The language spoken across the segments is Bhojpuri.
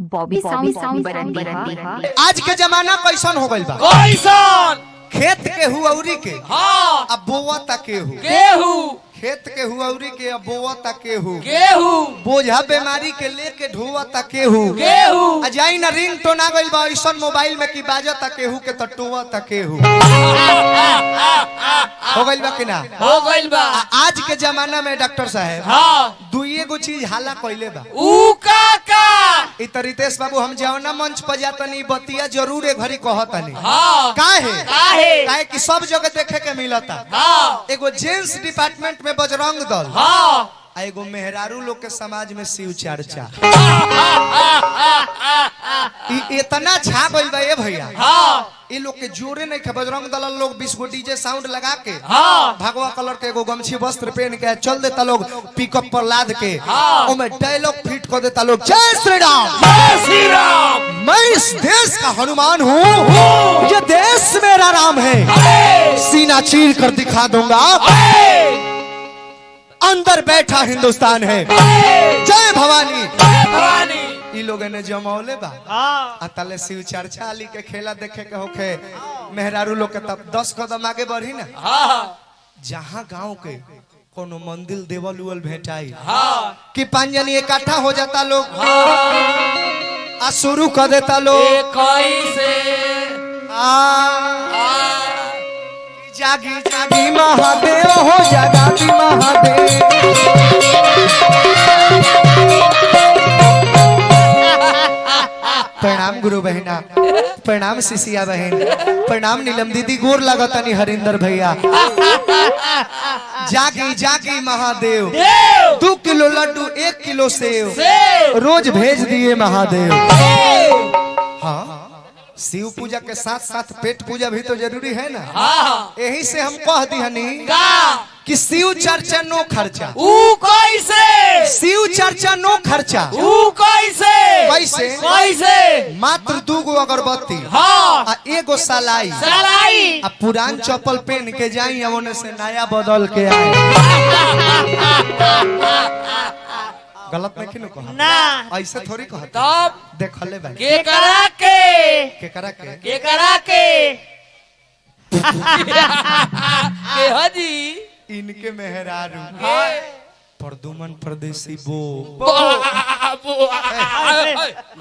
बॉबी साउंड बरन आज के जमाना कैसन हो गइल बा। कैसन खेत के हुआउरी के हाँ अब बोआ तक के हु गेहूं खेत के हुआउरी के अब बोआ तक के हु गेहूं बोझा बीमारी के लेके ढोआ तक के हु गेहूं अजाई ना रिंग टोन आ गइल बा ऐसन मोबाइल में कि बाजा तक के हु के टटुआ तक के हु हो गइल बा कि ना। हो गइल बा। आज के जमाना में डॉक्टर साहब हाँ दुइये गो चीज हाला कइले बा। ऊ काका इ त रितेश बाबू हम जौना मंच पर जातनी बतिया जरूर एक घड़ी कहतनी। हाँ काहे कि सब जगह देखे के मिलता। हाँ एगो जेंट्स डिपार्टमेंट में बजरंग दल हाँ आ एगो मेहरारू लोग के समाज में शिव चर्चा इतना छा गइल बा ए भैया। हाँ इ लोग के जोरे नहीं खे बजरंग दल लोग 20 गो डीजे साउंड लगा के हाँ भगवा कलर के एगो गमछी वस्त्र पहन के चल देता लोग पिकअप पर लाद के हाँ। ओमे डायलॉग फिट कर देता लोग जय श्री राम जय श्री राम मैं इस देश का हनुमान हूँ ये देश मेरा राम है सीना चीर कर दिखा दूंगा अंदर बैठा हिंदुस्तान है जय भवानी भवानी इ लोग ने जमौले बा हाँ अतले शिव चर्चा अली के खेला देखे के होखे मेहरारू लोग के तब 10 कदम आगे बढ़ी ना हाँ जहाँ गांव के कोनो मंदिर देवल उवल भेटाई हाँ कि पांच जनी इकट्ठा हो जाता लोग आ शुरू कर देता लोग कैसे जागी जागी महादेव हो जागी महादेव प्रणाम गुरु बहना प्रणाम शिशिया बहन प्रणाम नीलम दीदी गोर लगतनी हरिंदर भैया जागी जागी महादेव 2 किलो लड्डू 1 किलो सेव रोज भेज दिए महादेव। हाँ शिव पूजा के साथ साथ पेट पूजा भी तो जरूरी है ना। हाँ यही से हम कह दी हनी कि शिव चर्चा नो खर्चा ऊ कैसे शिव चर्चा नो खर्चा ऊ कैसे कैसे कैसे मात्र 2 गो अगरबत्ती हाँ आ 1 गो सलाई सलाई आ पुरान चप्पल पहन के जाई ओने से नया बदल के आए। गलत नहीं किनु कहा ना ऐसे थोड़ी कहा तब देखले भाई के करा के के करा के के करा के के हजी इनके मेहरारू के परदुमन परदेसी बो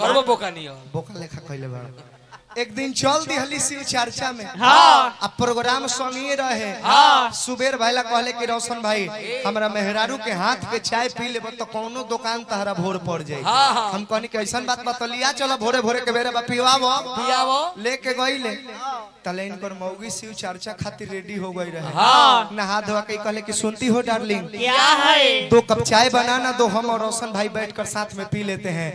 गर्व बोका नहीं हो बोका लेखा कहले बा। एक दिन चल दी हली शिव चर्चा में हाँ अब प्रोग्राम संगे रहे हाँ सुबेर भाईला कहले कि रोशन भाई हमरा मेहरारू के हाथ के चाय पी लेब तो कोनो दुकान तहरा भोर पड़ जाई। हाँ, हाँ। हम कहनी कि ऐसन बात बतलिया चलो भोरे भोरे के बेरे बा पिवावो पियावो लेके गईले तले इनकर मौगी शिव चर्चा खातिर रेडी हो गई रहे। हाँ नहा धोआ के कहले कि सुनती हो डार्लिंग क्या है 2 कप चाय बनाना दो हम और रोशन भाई बैठकर साथ में पी लेते हैं।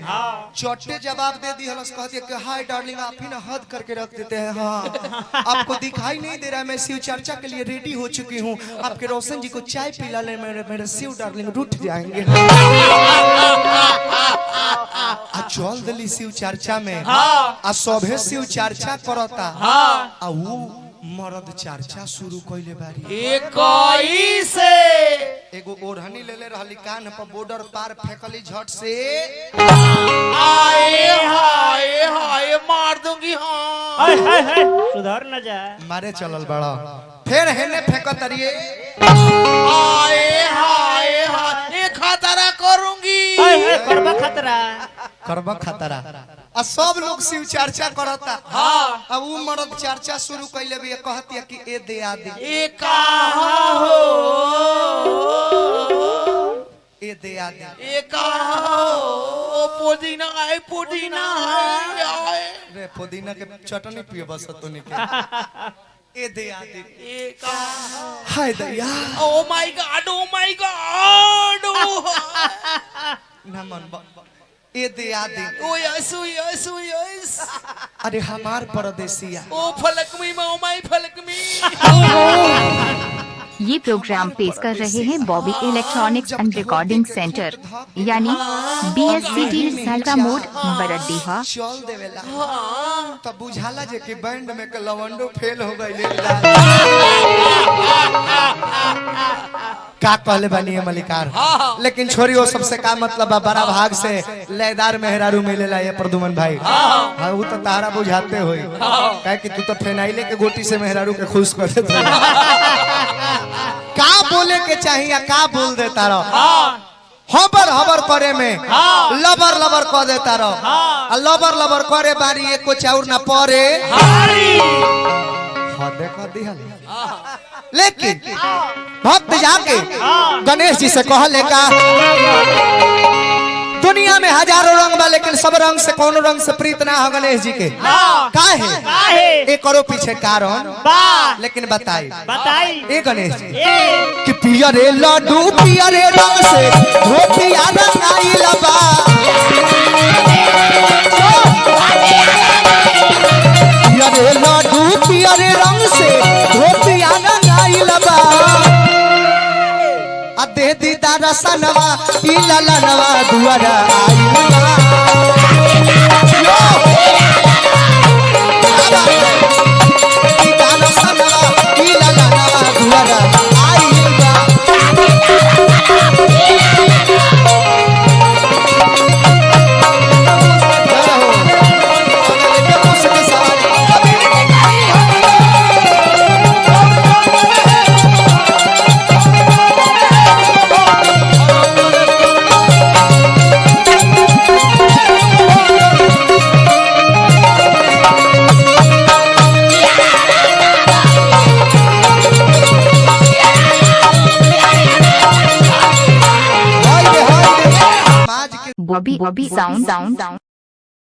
चोटे जवाब दे दी हलस कह दिया कि हाय डार्लिंग आप ही ना हद करके रख देते हैं। हाँ आपको दिखाई नहीं दे रहा मैं शिव चर्चा के लिए रेडी हो चुकी हूँ आपके रोशन जी को चाय पिला ले मेरे शिव डार्लिंग रूठ जाएंगे। चल दिली शिव चर्चा में आ सभे शिव चर्चा करता आ वो मर्द चर्चा शुरू कइले बारी कैसे एगो ओढ़नी लेले रहली कान पर बॉर्डर पार फेंकली झट से आए हाय हाय मार दूंगी हाँ सुधर न जा मारे चलल बड़ा फिर हेने फेंकत रहिए आए हाय हाय खतरा करूंगी करबा खतरा करबा खतरा आ सब लोग शिव चर्चा करता। हाँ अब वो मर्द चर्चा शुरू कइले भी कहती कि ए दे आदि ए कहा हो ए दे आदि ए कहा हो पुदीना है पुदीना है रे पुदीना के चटनी पिए बस तोनी के ए दे आदि ए कहा हाय दैया ओ माय गॉड ना मन ए दे आदि ओ यस अरे हमार परदेसिया ओ फलक में ओ माय फलक में ये प्रोग्राम पेश कर रहे हैं Bobby electronics and recording centre यानी BSCT सालका मोड बरडीहा। चल देवेला तब बुझाला जे कि बैंड में के लवंडो फेल हो गइले। का कहले बानी है मलिकार, लेकिन छोरी वो सबसे का मतलब है, बड़ा भाग से लयदार मेहरारू मिलेला ये प्रदुमन भाई। हाँ वो तो तारा बुझाते होई, कहे कि तू तो फेनाइले के गोटी से मेहरारू के खुश कर देता। का बोले के चाहिए का बोल देता रहो, हबर हबर करे में लबर लबर कर देता रहो, लबर लबर करे बारी एक को चाउर ना पड़े। लेकिन भक्त जाके गणेश जी से कहले का दुनिया में हजारों रंग बा लेकिन सब रंग से कौन रंग से प्रीत ना हो गणेश जी के। काहे एक करो पीछे कारण, लेकिन बताई ए गणेश जी कि पियरे लड्डू पियरे रंग से धोतिया रंगाइल बा, पियरे लड्डू पियरे रंग से धोतिया रंगाइल बा, आ दे दीदा रसनवा ई ललनवा दुआरा आइल बा। दीदा रसनवा ई ललनवा दुआरा आइल बा। Bobby sound